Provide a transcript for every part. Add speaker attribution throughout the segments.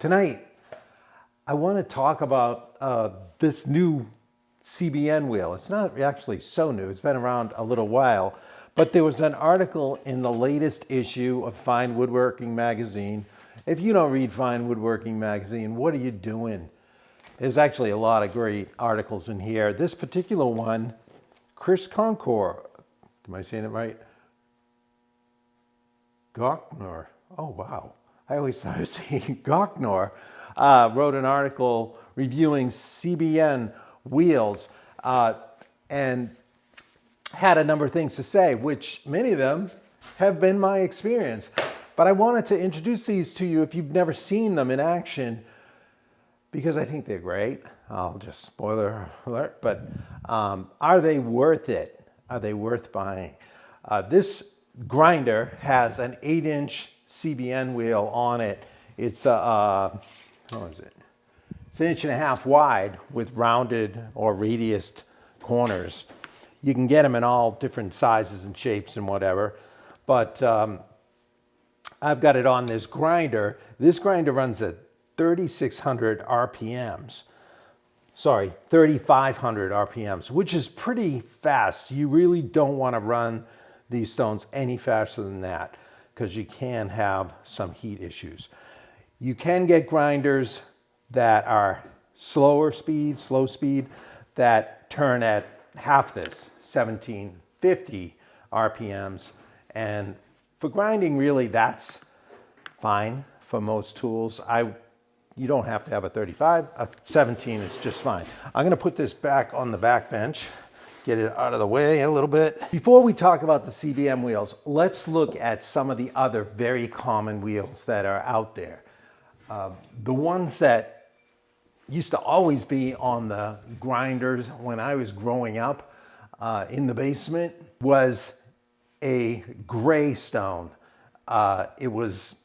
Speaker 1: Tonight, I want to talk about this new CBN wheel. It's not actually so new, it's been around a little while, but there was an article in the latest issue of Fine Woodworking Magazine. If you don't read Fine Woodworking Magazine, what are you doing? There's actually a lot of great articles in here. This particular one, Chris Concord, am I saying it right? Gochnour. Oh, wow. I always thought I was saying Gochnour, wrote an article reviewing CBN wheels and had a number of things to say, which many of them have been my experience. But I wanted to introduce these to you if you've never seen them in action, because I think they're great. I'll just spoiler alert, but are they worth it? Are they worth buying? This grinder has an 8-inch CBN wheel on it. It's how is it? It's 1.5 inches wide with rounded or radiused corners. You can get them in all different sizes and shapes and whatever, but I've got it on this grinder. This grinder runs at 3,600 RPMs. Sorry, 3,500 RPMs, which is pretty fast. You really don't want to run these stones any faster than that, because you can have some heat issues. You can get grinders that are slow speed, that turn at half this, 1,750 RPMs. And for grinding, really, that's fine for most tools. You don't have to have a 35, a 17 is just fine. I'm gonna put this back on the back bench, get it out of the way a little bit. Before we talk about the CBN wheels, let's look at some of the other very common wheels that are out there. The ones that used to always be on the grinders when I was growing up in the basement was a gray stone. It was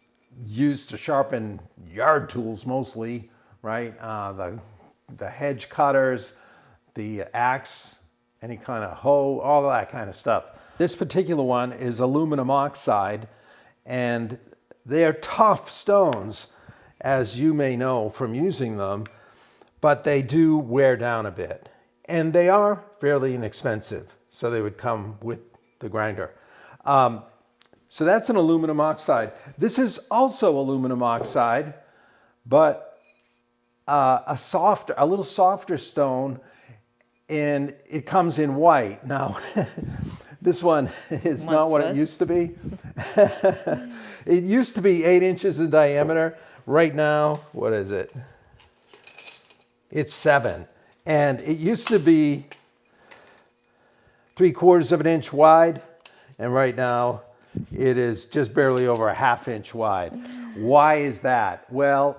Speaker 1: used to sharpen yard tools mostly, right? The hedge cutters, the axe, any kind of hoe, all that kind of stuff. This particular one is aluminum oxide, and they're tough stones, as you may know from using them, but they do wear down a bit. And they are fairly inexpensive, so they would come with the grinder. So that's an aluminum oxide. This is also aluminum oxide, but a little softer stone, and it comes in white. Now, this one is not what it used to be. It used to be 8 inches in diameter. Right now, what is it? It's 7. And it used to be 3/4 of an inch wide, and right now it is just barely over a 1/2 inch wide. Why is that? Well,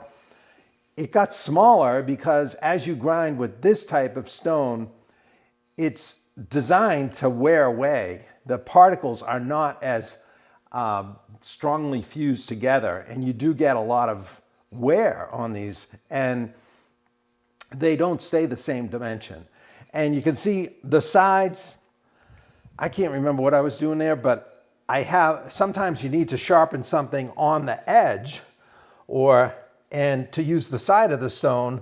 Speaker 1: it got smaller because as you grind with this type of stone, it's designed to wear away. The particles are not as strongly fused together, and you do get a lot of wear on these, and they don't stay the same dimension. And you can see the sides. I can't remember what I was doing there, but sometimes you need to sharpen something on the edge, and to use the side of the stone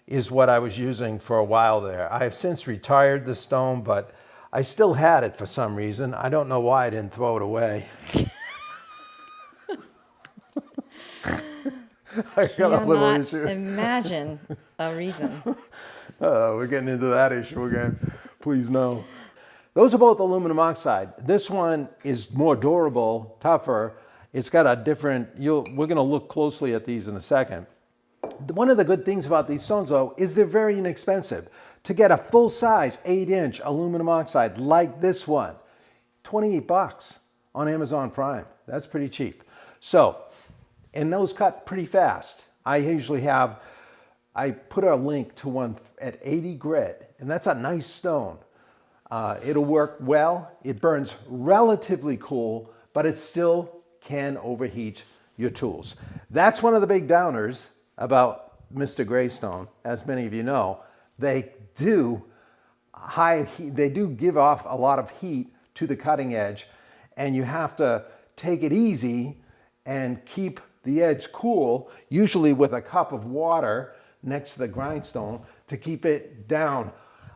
Speaker 1: is what I was using for a while there. I have since retired the stone, but I still had it for some reason. I don't know why I didn't throw it away. I got a little issue.
Speaker 2: Imagine a reason.
Speaker 1: We're getting into that issue again. Please no. Those are both aluminum oxide. This one is more durable, tougher. It's got a different, we're gonna look closely at these in a second. One of the good things about these stones, though, is they're very inexpensive. To get a full-size 8-inch aluminum oxide like this one, $28 on Amazon Prime. That's pretty cheap. So, and those cut pretty fast. I put a link to one at 80 grit, and that's a nice stone. It'll work well. It burns relatively cool, but it still can overheat your tools. That's one of the big downers about Mr. Greystone, as many of you know. They do give off a lot of heat to the cutting edge, and you have to take it easy and keep the edge cool, usually with a cup of water next to the grindstone to keep it down.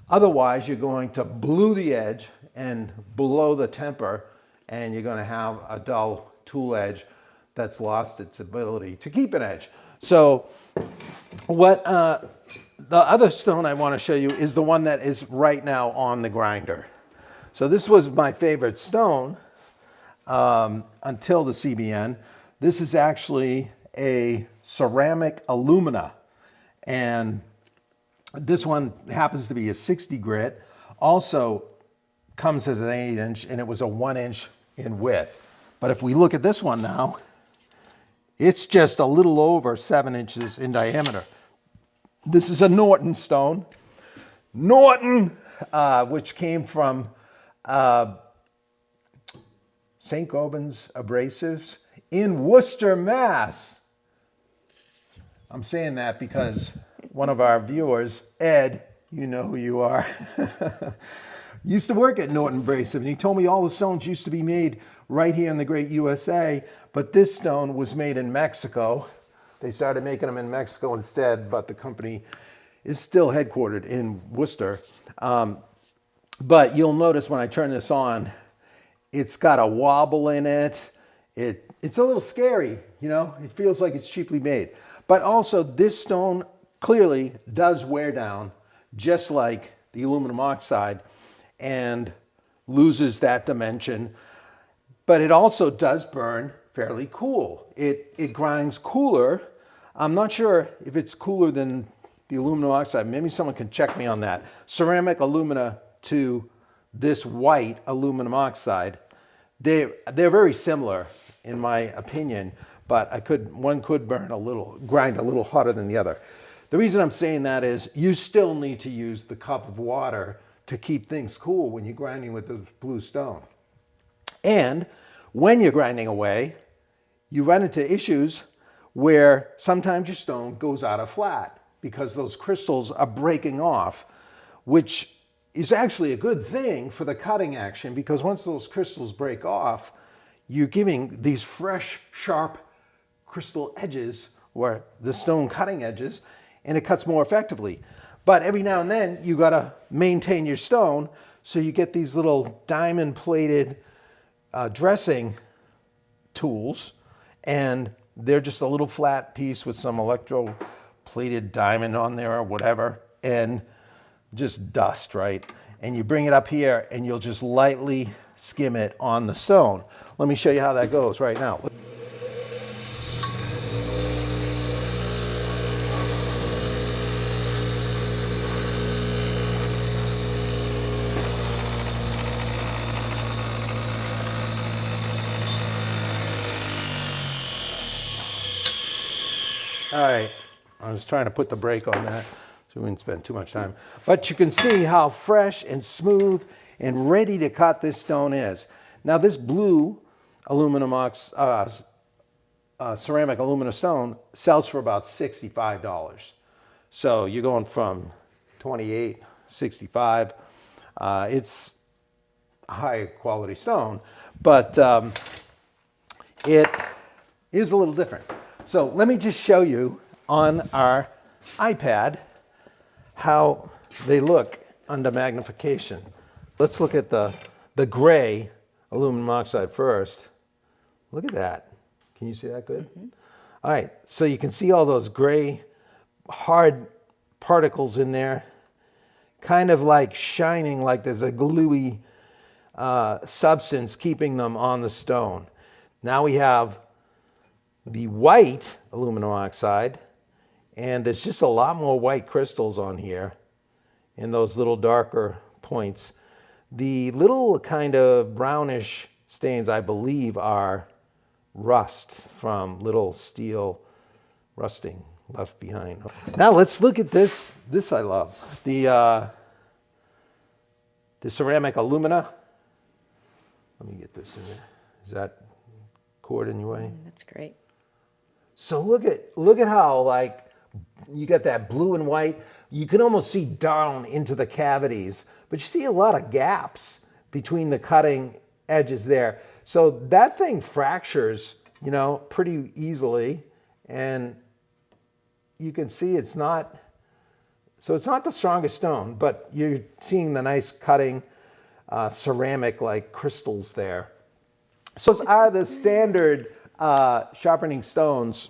Speaker 1: Otherwise, you're going to blue the edge and blow the temper, and you're going to have a dull tool edge that's lost its ability to keep an edge. So what the other stone I want to show you is the one that is right now on the grinder. So this was my favorite stone until the CBN. This is actually a ceramic alumina, and this one happens to be a 60 grit. Also comes as an 8-inch, and it was a 1-inch in width. But if we look at this one now, it's just a little over 7 inches in diameter. This is a Norton stone. Norton, which came from St. Gobain's Abrasives in Worcester, Mass. I'm saying that because one of our viewers, Ed, you know who you are, used to work at Norton Abrasive, and he told me all the stones used to be made right here in the great USA, but this stone was made in Mexico. They started making them in Mexico instead, but the company is still headquartered in Worcester. But you'll notice when I turn this on, it's got a wobble in it. It's a little scary, you know? It feels like it's cheaply made. But also, this stone clearly does wear down, just like the aluminum oxide, and loses that dimension. But it also does burn fairly cool. It grinds cooler. I'm not sure if it's cooler than the aluminum oxide. Maybe someone can check me on that. Ceramic alumina to this white aluminum oxide, they're very similar in my opinion, but one could grind a little hotter than the other. The reason I'm saying that is you still need to use the cup of water to keep things cool when you're grinding with the blue stone. And when you're grinding away, you run into issues where sometimes your stone goes out of flat because those crystals are breaking off, which is actually a good thing for the cutting action, because once those crystals break off, you're giving these fresh, sharp crystal edges, or the stone cutting edges, and it cuts more effectively. But every now and then, you gotta maintain your stone, so you get these little diamond-plated dressing tools, and they're just a little flat piece with some electro-plated diamond on there or whatever, and just dust, right? And you bring it up here, and you'll just lightly skim it on the stone. Let me show you how that goes right now. All right, I was trying to put the brake on that so we didn't spend too much time. But you can see how fresh and smooth and ready to cut this stone is. Now this blue ceramic alumina stone sells for about $65. So you're going from $28, $65. It's a high quality stone, but it is a little different. So let me just show you on our iPad how they look under magnification. Let's look at the gray aluminum oxide first. Look at that. Can you see that good? Mm-hmm. All right, so you can see all those gray hard particles in there, kind of like shining like there's a gluey substance keeping them on the stone. Now we have the white aluminum oxide, and there's just a lot more white crystals on here and those little darker points. The little kind of brownish stains, I believe, are rust from little steel rusting left behind. Now let's look at this. This I love. The ceramic alumina. Let me get this in there. Is that cord in your way?
Speaker 2: That's great.
Speaker 1: So look at how, like, you got that blue and white. You can almost see down into the cavities, but you see a lot of gaps between the cutting edges there. So that thing fractures pretty easily. And you can see it's not the strongest stone, but you're seeing the nice cutting ceramic like crystals there. So those are the standard sharpening stones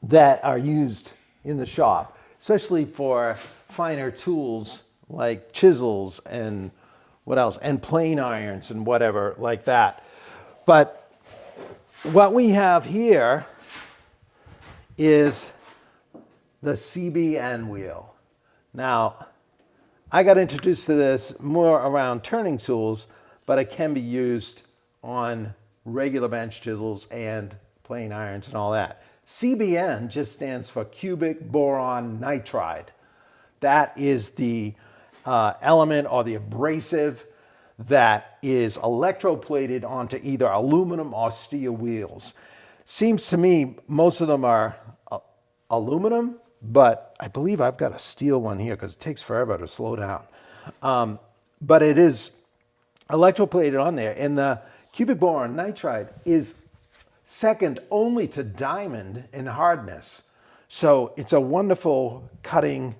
Speaker 1: that are used in the shop, especially for finer tools like chisels and what else, and plane irons and whatever like that. But what we have here is the CBN wheel. Now, I got introduced to this more around turning tools, but it can be used on regular bench chisels and plane irons and all that. CBN just stands for cubic boron nitride. That is the element or the abrasive that is electroplated onto either aluminum or steel wheels. Seems to me most of them are aluminum, but I believe I've got a steel one here because it takes forever to slow down. But it is electroplated on there, and the cubic boron nitride is second only to diamond in hardness. So it's a wonderful cutting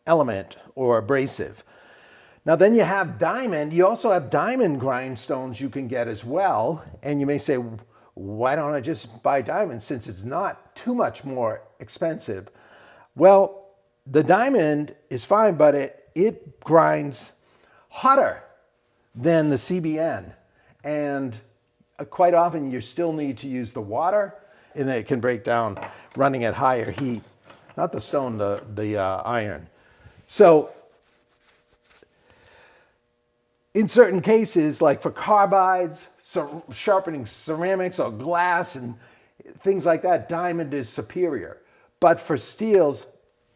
Speaker 1: element or abrasive. Now then you have diamond. You also have diamond grindstones you can get as well. And you may say, why don't I just buy diamond since it's not too much more expensive? Well, the diamond is fine, but it grinds hotter than the CBN. And quite often you still need to use the water, and it can break down running at higher heat. Not the stone, the iron. So in certain cases, like for carbides, sharpening ceramics or glass and things like that, diamond is superior. But for steels,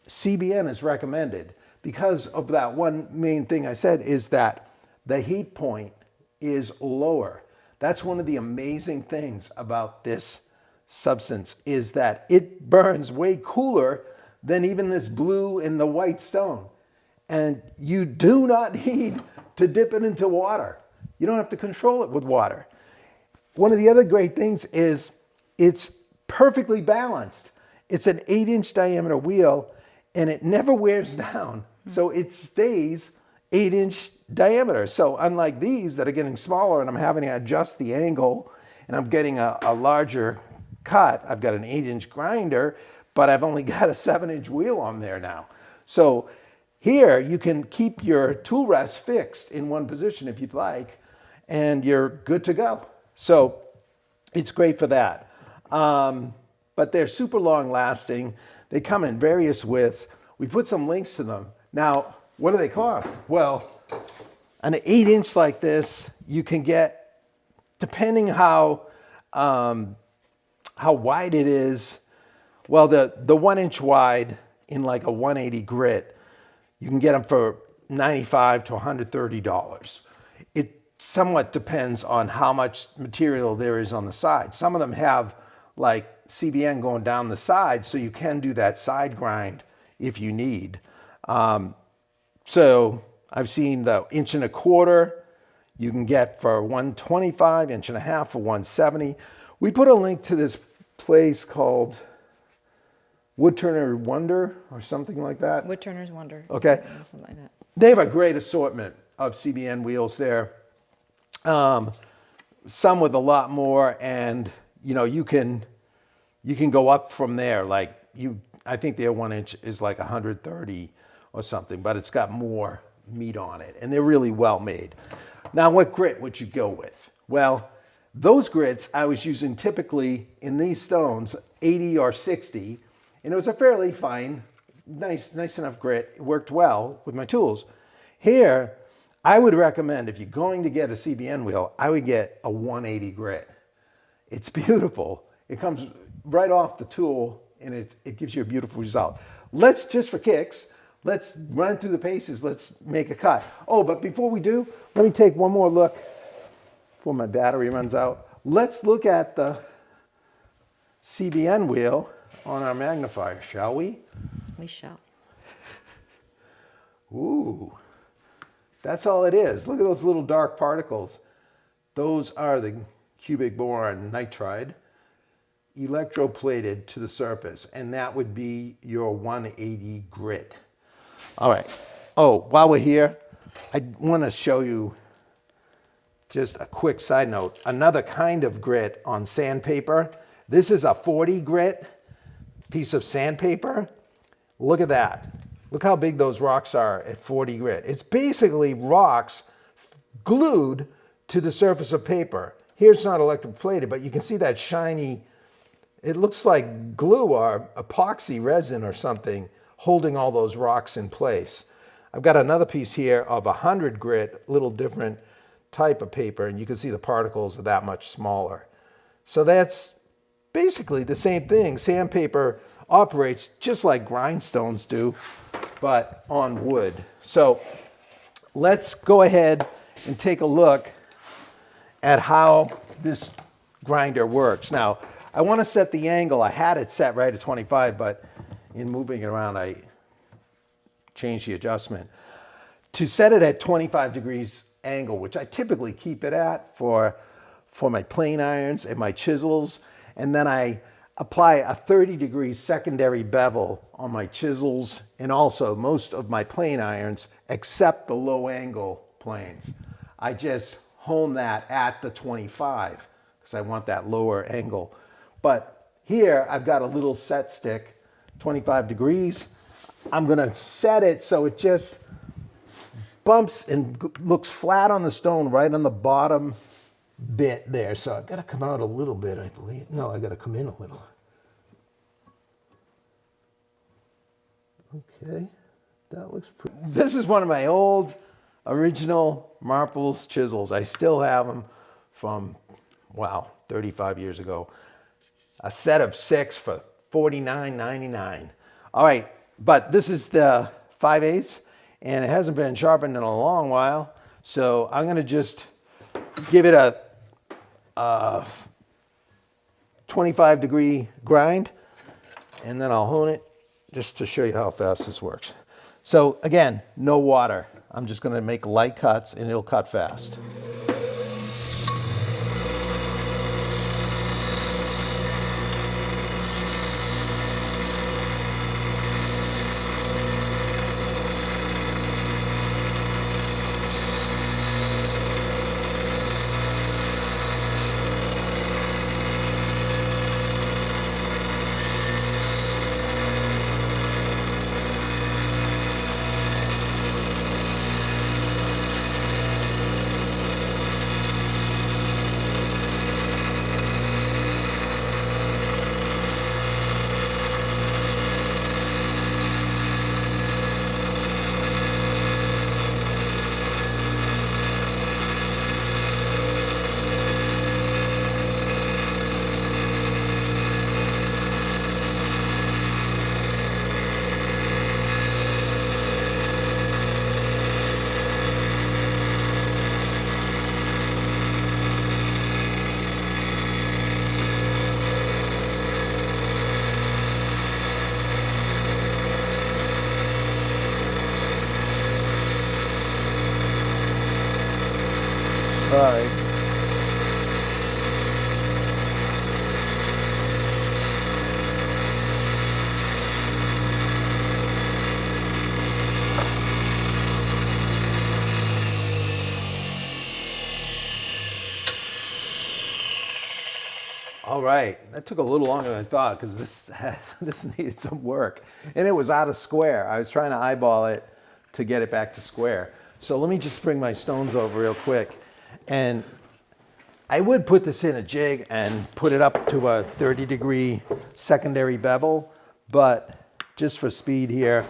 Speaker 1: CBN is recommended because of that one main thing I said is that the heat point is lower. That's one of the amazing things about this substance is that it burns way cooler than even this blue and the white stone. And you do not need to dip it into water. You don't have to control it with water. One of the other great things is it's perfectly balanced. It's an 8-inch diameter wheel and it never wears down. So it stays 8-inch diameter. So unlike these that are getting smaller and I'm having to adjust the angle and I'm getting a larger cut, I've got an 8-inch grinder, but I've only got a 7-inch wheel on there now. So here you can keep your tool rest fixed in one position if you'd like, and you're good to go. So it's great for that. But they're super long lasting. They come in various widths. We put some links to them. Now, what do they cost? Well, an 8-inch like this, you can get, depending how wide it is. Well, the 1-inch wide in like a 180 grit, you can get them for $95 to $130. It somewhat depends on how much material there is on the side. Some of them have like CBN going down the side, so you can do that side grind if you need. So I've seen the 1.25 inch you can get for $125, 1.5 inch for $170. We put a link to this place called Woodturner Wonder or something like that.
Speaker 2: Woodturner's Wonder.
Speaker 1: Okay.
Speaker 2: Something like that.
Speaker 1: They have a great assortment of CBN wheels there. Some with a lot more, and you can go up from there. Like I think their 1-inch is like 130 or something, but it's got more meat on it, and they're really well made. Now, what grit would you go with? Well, those grits I was using typically in these stones, 80 or 60, and it was a fairly fine, nice enough grit. It worked well with my tools. Here, I would recommend if you're going to get a CBN wheel, I would get a 180 grit. It's beautiful. It comes right off the tool, and it gives you a beautiful result. Let's, just for kicks, let's run through the paces. Let's make a cut. Oh, but before we do, let me take one more look before my battery runs out. Let's look at the CBN wheel on our magnifier, shall we?
Speaker 2: We shall.
Speaker 1: Ooh, that's all it is. Look at those little dark particles. Those are the cubic boron nitride electroplated to the surface, and that would be your 180 grit. All right. Oh, while we're here, I want to show you just a quick side note. Another kind of grit on sandpaper. This is a 40 grit piece of sandpaper. Look at that. Look how big those rocks are at 40 grit. It's basically rocks glued to the surface of paper. Here it's not electroplated, but you can see that shiny, it looks like glue or epoxy resin or something holding all those rocks in place. I've got another piece here of 100 grit, little different type of paper, and you can see the particles are that much smaller. So that's basically the same thing. Sandpaper operates just like grindstones do, but on wood. So let's go ahead and take a look at how this grinder works. Now, I want to set the angle. I had it set right at 25, but in moving it around, I changed the adjustment. To set it at 25 degrees angle, which I typically keep it at for my plane irons and my chisels, and then I apply a 30-degree secondary bevel on my chisels and also most of my plane irons, except the low angle planes. I just hone that at the 25 because I want that lower angle. But here I've got a little set stick, 25 degrees. I'm gonna set it so it just bumps and looks flat on the stone right on the bottom bit there. So I've got to come out a little bit, I believe. No, I got to come in a little. Okay, that looks pretty. This is one of my old original Marples chisels. I still have them from, wow, 35 years ago. A set of 6 for $49.99. All right, but this is the 5/8, and it hasn't been sharpened in a long while. So I'm going to just give it a 25-degree grind, and then I'll hone it just to show you how fast this works. So again, no water. I'm just going to make light cuts, and it'll cut fast. All right. All right, that took a little longer than I thought because this needed some work, and it was out of square. I was trying to eyeball it to get it back to square. So let me just bring my stones over real quick, and I would put this in a jig and put it up to a 30-degree secondary bevel, but just for speed here,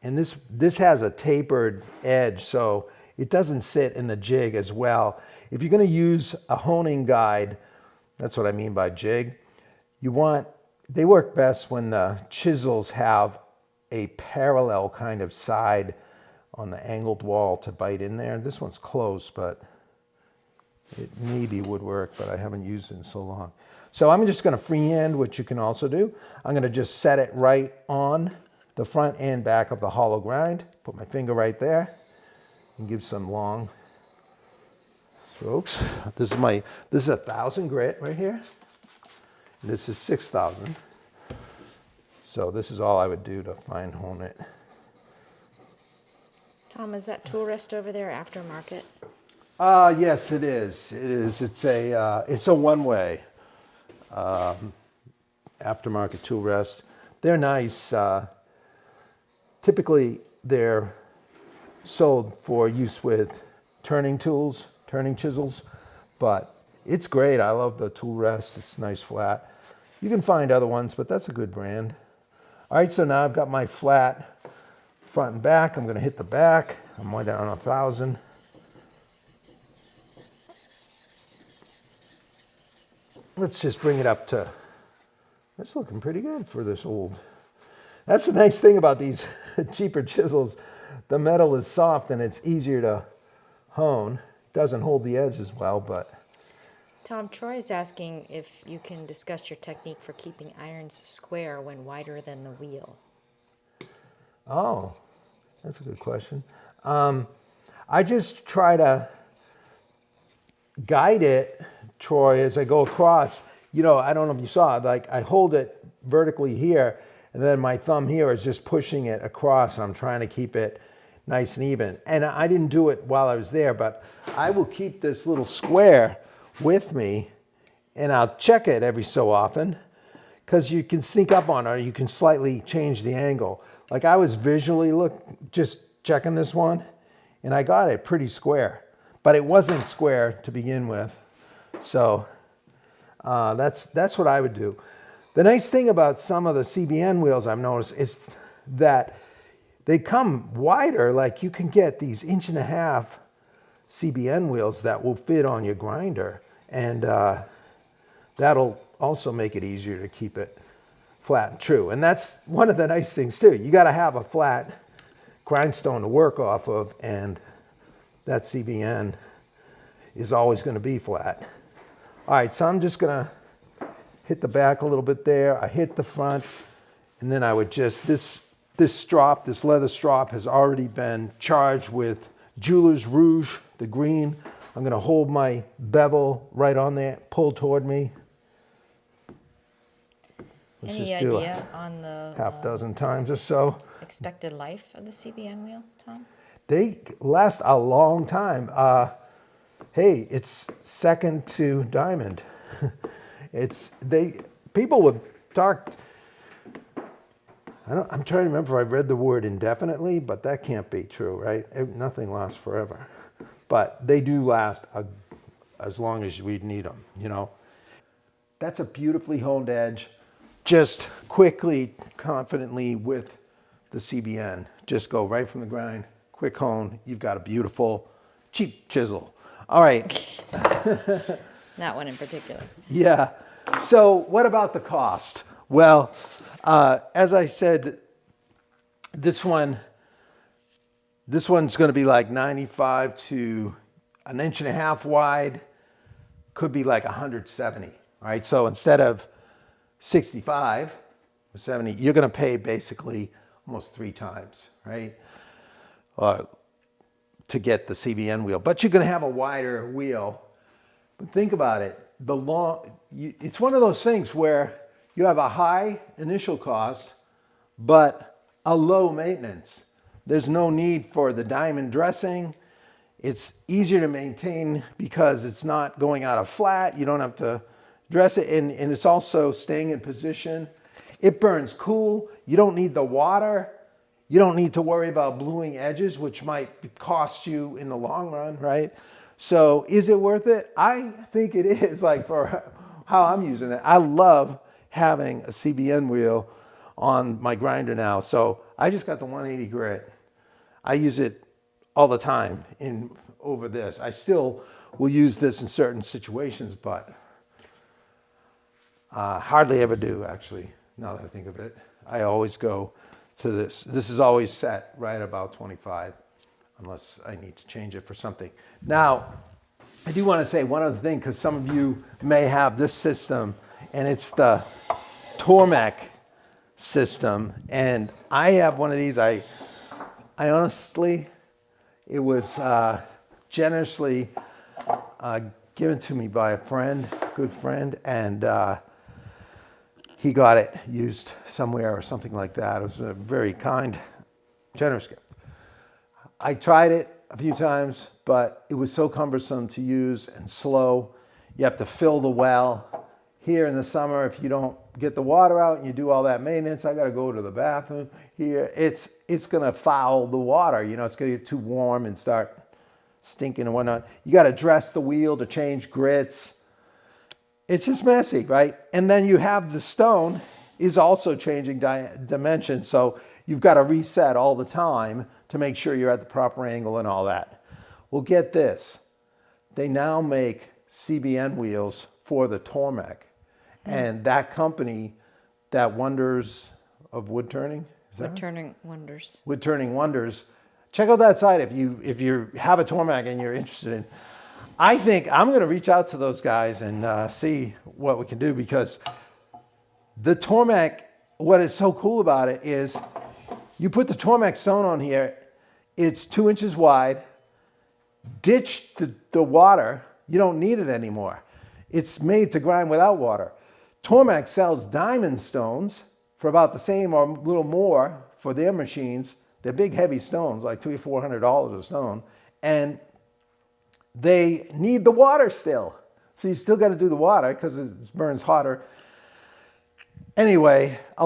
Speaker 1: and this has a tapered edge, so it doesn't sit in the jig as well. If you're going to use a honing guide, that's what I mean by jig. They work best when the chisels have a parallel kind of side on the angled wall to bite in there. This one's close, but it maybe would work, but I haven't used it in so long. So I'm just gonna freehand, which you can also do. I'm gonna just set it right on the front and back of the hollow grind. Put my finger right there and give some long Oops, this is 1,000 grit right here. This is 6,000. So this is all I would do to fine hone it.
Speaker 2: Tom, is that tool rest over there aftermarket?
Speaker 1: Yes, it is. It is. It's a one-way aftermarket tool rest. They're nice. Typically, they're sold for use with turning tools, turning chisels, but it's great. I love the tool rest. It's nice flat. You can find other ones, but that's a good brand. All right, so now I've got my flat front and back. I'm going to hit the back. I'm way down 1,000. Let's just bring it up to, that's looking pretty good for this old. That's the nice thing about these cheaper chisels. The metal is soft and it's easier to hone. Doesn't hold the edge as well, but.
Speaker 2: Tom, Troy is asking if you can discuss your technique for keeping irons square when wider than the wheel.
Speaker 1: Oh, that's a good question. I just try to guide it, Troy, as I go across. You know, I don't know if you saw, like I hold it vertically here, and then my thumb here is just pushing it across, and I'm trying to keep it nice and even. And I didn't do it while I was there, but I will keep this little square with me, and I'll check it every so often, because you can sneak up on it, or you can slightly change the angle. Like I was visually just checking this one, and I got it pretty square, but it wasn't square to begin with. So that's what I would do. The nice thing about some of the CBN wheels I've noticed is that they come wider. Like you can get these 1.5" CBN wheels that will fit on your grinder, and that'll also make it easier to keep it flat and true. And that's one of the nice things too. You got to have a flat grindstone to work off of, and that CBN is always going to be flat. All right, so I'm just going to hit the back a little bit there. I hit the front, and then I would just, this strop, this leather strop has already been charged with Jeweler's Rouge, the green. I'm going to hold my bevel right on there, pull toward me. Let's
Speaker 2: Any
Speaker 1: just do
Speaker 2: idea on the
Speaker 1: half dozen times or so.
Speaker 2: expected life of the CBN wheel, Tom?
Speaker 1: They last a long time. Hey, it's second to diamond. People would talk. I'm trying to remember if I read the word indefinitely, but that can't be true, right? Nothing lasts forever. But they do last as long as we need them, you know. That's a beautifully honed edge. Just quickly, confidently with the CBN. Just go right from the grind, quick hone. You've got a beautiful, cheap chisel. All right.
Speaker 2: That one in particular.
Speaker 1: Yeah. So what about the cost? Well, as I said, this one's going to be like 95 to 1.5 inches wide. Could be like 170. All right. So instead of 65 or 70, you're going to pay basically almost 3 times, right? To get the CBN wheel, but you're going to have a wider wheel. But think about it. It's one of those things where you have a high initial cost, but a low maintenance. There's no need for the diamond dressing. It's easier to maintain because it's not going out of flat. You don't have to dress it, and it's also staying in position. It burns cool. You don't need the water. You don't need to worry about bluing edges, which might cost you in the long run, right? So is it worth it? I think it is, like for how I'm using it. I love having a CBN wheel on my grinder now. So I just got the 180 grit. I use it all the time over this. I still will use this in certain situations, but hardly ever do, actually, now that I think of it. I always go to this. This is always set right about 25, unless I need to change it for something. Now, I do want to say one other thing, because some of you may have this system, and it's the Tormek system. And I have one of these. I honestly, it was generously given to me by a friend, good friend, and he got it used somewhere or something like that. It was a very kind, generous gift. I tried it a few times, but it was so cumbersome to use and slow. You have to fill the well. Here in the summer, if you don't get the water out and you do all that maintenance, I got to go to the bathroom here. It's going to foul the water. You know, it's going to get too warm and start stinking and whatnot. You got to dress the wheel to change grits. It's just messy, right? And then you have the stone is also changing dimensions. So you've got to reset all the time to make sure you're at the proper angle and all that. Well, get this. They now make CBN wheels for the Tormek. And that company, that Wonders of Wood Turning, is that
Speaker 2: Wood Turning Wonders.
Speaker 1: Wood Turning Wonders. Check out that site if you have a Tormek and you're interested in. I think I'm going to reach out to those guys and see what we can do, because the Tormek, what is so cool about it is you put the Tormek stone on here, it's 2 inches wide, ditch the water, you don't need it anymore. It's made to grind without water. Tormek sells diamond stones for about the same or a little more for their machines. They're big, heavy stones, like $300 or $400 a stone, and they need the water still. So you still got to do the water because it burns hotter. Anyway, I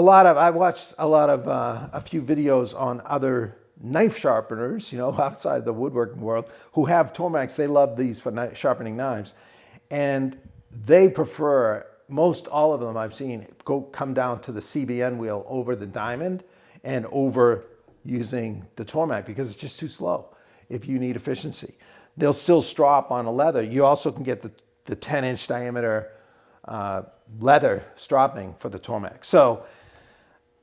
Speaker 1: watched a few videos on other knife sharpeners, you know, outside the woodworking world, who have Tormeks. They love these for sharpening knives, and they prefer, most all of them I've seen come down to the CBN wheel over the diamond and over using the Tormek, because it's just too slow if you need efficiency. They'll still strop on a leather. You also can get the 10-inch diameter leather stropping for the Tormek. So,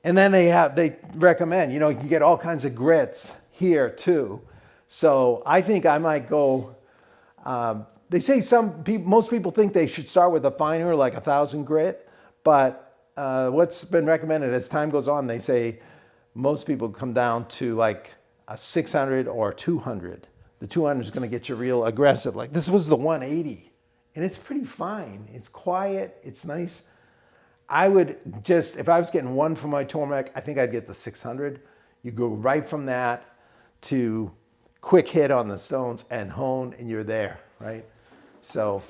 Speaker 1: and then they recommend, you know, you can get all kinds of grits here too. So I think I might go, they say most people think they should start with a finer, like 1,000 grit, but what's been recommended as time goes on, they say most people come down to like a 600 or 200. The 200 is going to get you real aggressive. Like this was the 180, and it's pretty fine. It's quiet. It's nice. I would just, if I was getting one for my Tormek, I think I'd get the 600. You go right from that to quick hit on the stones and hone, and you're there, right? So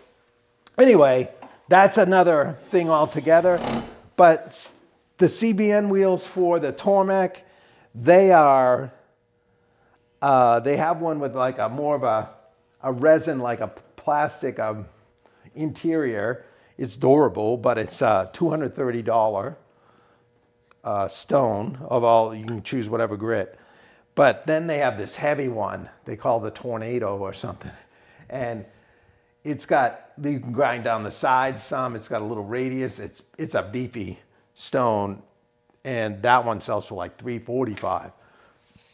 Speaker 1: anyway, that's another thing altogether. But the CBN wheels for the Tormek, they have one with like more of a resin, like a plastic interior. It's durable, but it's $230 stone of all. You can choose whatever grit. But then they have this heavy one they call the Tornado or something, and it's got, you can grind down the sides some. It's got a little radius. It's a beefy stone, and that one sells for like $345.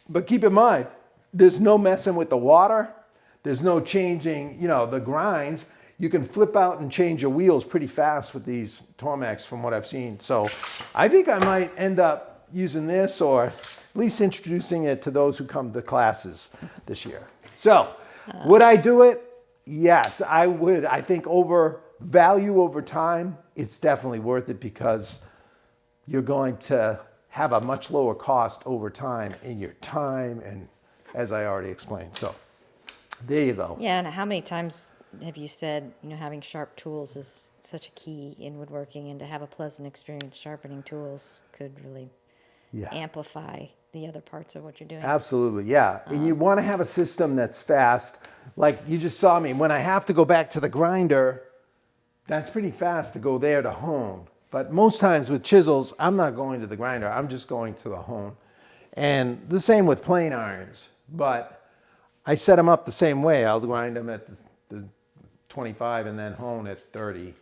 Speaker 1: But keep in mind, there's no messing with the water. There's no changing, you know, the grinds. You can flip out and change your wheels pretty fast with these Tormeks from what I've seen. So I think I might end up using this, or at least introducing it to those who come to classes this year. So would I do it? Yes, I would. I think value over time, it's definitely worth it, because you're going to have a much lower cost over time in your time, and as I already explained. So there you go.
Speaker 2: Yeah, and how many times have you said, you know, having sharp tools is such a key in woodworking, and to have a pleasant experience sharpening tools could really amplify the other parts of what you're doing.
Speaker 1: Absolutely, yeah. And you want to have a system that's fast. Like you just saw me, when I have to go back to the grinder, that's pretty fast to go there to hone. But most times with chisels, I'm not going to the grinder. I'm just going to the hone. And the same with plane irons. But I set them up the same way. I'll grind them at the 25 and then hone at 30.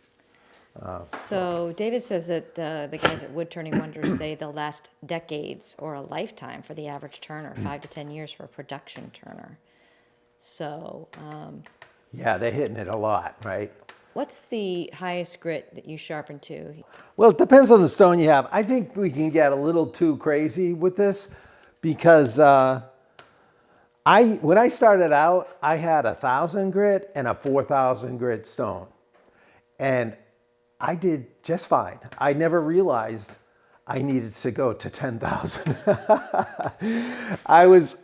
Speaker 2: So David says that the guys at Wood Turning Wonders say they'll last decades or a lifetime for the average turner, 5 to 10 years for a production turner. So
Speaker 1: yeah, they're hitting it a lot, right?
Speaker 2: what's the highest grit that you sharpen to?
Speaker 1: Well, it depends on the stone you have. I think we can get a little too crazy with this, because When I started out, I had 1,000 grit and a 4,000 grit stone. And I did just fine. I never realized I needed to go to 10,000. I was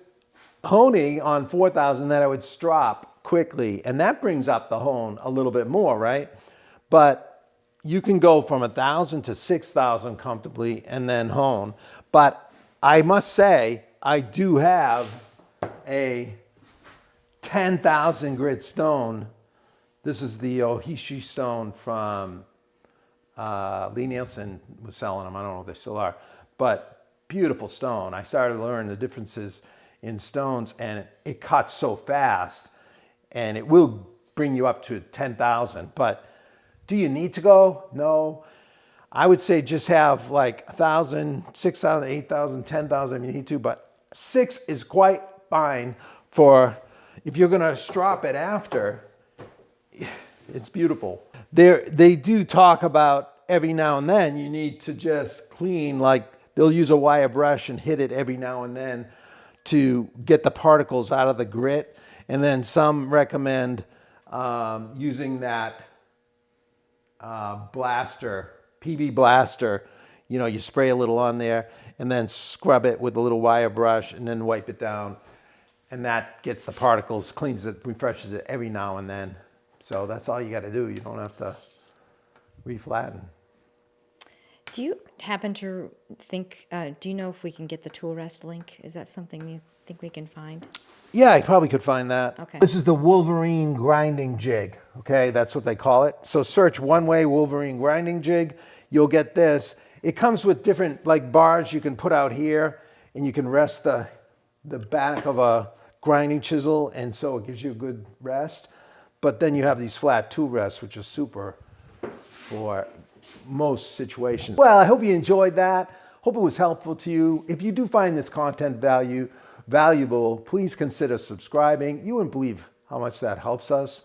Speaker 1: honing on 4,000, then I would strop quickly. And that brings up the hone a little bit more, right? But you can go from 1,000 to 6,000 comfortably and then hone. But I must say, I do have a 10,000 grit stone. This is the Ohishi stone from Lee Nielsen was selling them. I don't know if they still are, but beautiful stone. I started to learn the differences in stones, and it cuts so fast, and it will bring you up to 10,000. But do you need to go? No. I would say just have like 1,000, 6,000, 8,000, 10,000 if you need to, but 6 is quite fine for if you're going to strop it after. It's beautiful. They do talk about every now and then you need to just clean, like they'll use a wire brush and hit it every now and then to get the particles out of the grit. And then some recommend using that blaster, PV blaster. You know, you spray a little on there and then scrub it with a little wire brush and then wipe it down. And that gets the particles, cleans it, refreshes it every now and then. So that's all you got to do. You don't have to reflatten.
Speaker 2: Do you happen to think, do you know if we can get the tool rest link? Is that something you think we can find?
Speaker 1: Yeah, I probably could find that.
Speaker 2: Okay.
Speaker 1: This is the Wolverine grinding jig. Okay, that's what they call it. So search one way Wolverine grinding jig. You'll get this. It comes with different like bars you can put out here, and you can rest the back of a grinding chisel, and so it gives you a good rest. But then you have these flat tool rests, which is super for most situations. Well, I hope you enjoyed that. Hope it was helpful to you. If you do find this content valuable, please consider subscribing. You wouldn't believe how much that helps us.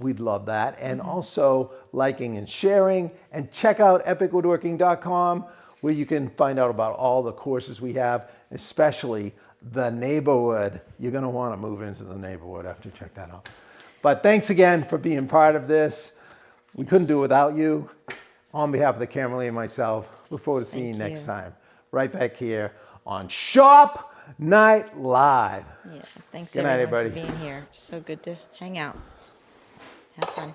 Speaker 1: We'd love that. And also liking and sharing. And check out epicwoodworking.com, where you can find out about all the courses we have, especially the neighborhood. You're going to want to move into the neighborhood after you check that out. But thanks again for being part of this. We couldn't do it without you. On behalf of the cameraman and myself, look forward to seeing you next time. Right back here on Sharp Night Live.
Speaker 2: Yeah, thanks
Speaker 1: Good night,
Speaker 2: everyone
Speaker 1: everybody.
Speaker 2: for being here. So good to hang out. Have fun.